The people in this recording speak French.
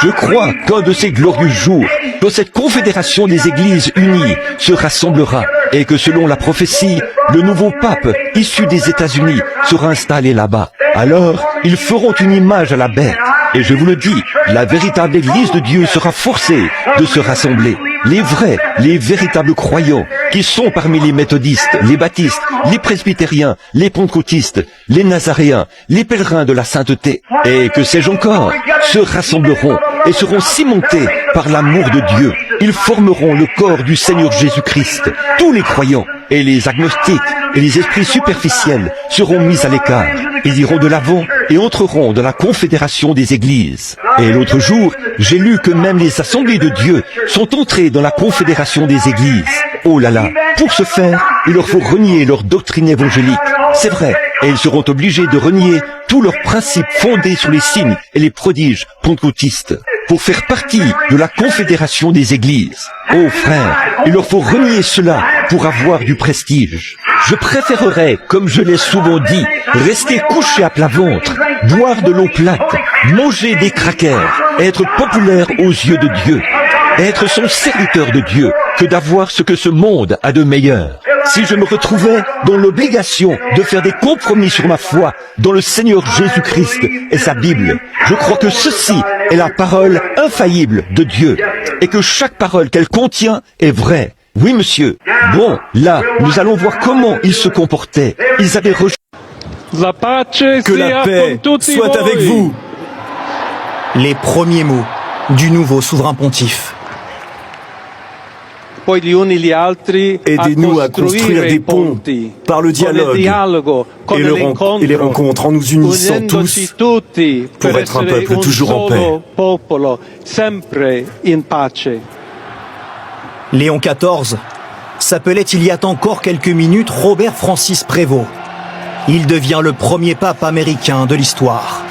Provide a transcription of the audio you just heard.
Je crois qu'un de ces glorieux jours, que cette confédération des églises unies se rassemblera et que selon la prophétie, le nouveau pape issu des États-Unis sera installé là-bas. Alors, ils feront une image à la bête. Et je vous le dis, la véritable Église de Dieu sera forcée de se rassembler. Les vrais, les véritables croyants, qui sont parmi les méthodistes, les baptistes, les presbytériens, les pentecôtistes, les nazaréens, les pèlerins de la sainteté, et que sais-je encore, se rassembleront et seront cimentés par l'amour de Dieu. Ils formeront le corps du Seigneur Jésus-Christ. Tous les croyants et les agnostiques et les esprits superficiels seront mis à l'écart. Ils iront de l'avant et entreront dans la confédération des églises. Et l'autre jour, j'ai lu que même les assemblées de Dieu sont entrées dans la confédération des églises. Oh là là, pour ce faire, il leur faut renier leur doctrine évangélique. C'est vrai, et ils seront obligés de renier tous leurs principes fondés sur les signes et les prodiges pentecôtistes pour faire partie de la confédération des églises. Oh frère, il leur faut renier cela pour avoir du prestige. Je préférerais, comme je l'ai souvent dit, rester couché à plat ventre, boire de l'eau plate, manger des crackers, être populaire aux yeux de Dieu, être son serviteur de Dieu, que d'avoir ce que ce monde a de meilleur. Si je me retrouvais dans l'obligation de faire des compromis sur ma foi dans le Seigneur Jésus-Christ et sa Bible, je crois que ceci est la parole infaillible de Dieu et que chaque parole qu'elle contient est vraie. Oui, monsieur. Bon, là, nous allons voir comment ils se comportaient. Ils avaient rejeté. Que la paix soit avec vous. Les premiers mots du nouveau souverain pontife. Aidez-nous à construire des ponts par le dialogue et les rencontres en nous unissant tous pour être un peuple toujours en paix. Léon XIV s'appelait il y a encore quelques minutes Robert Francis Prévost. Il devient le premier pape américain de l'histoire.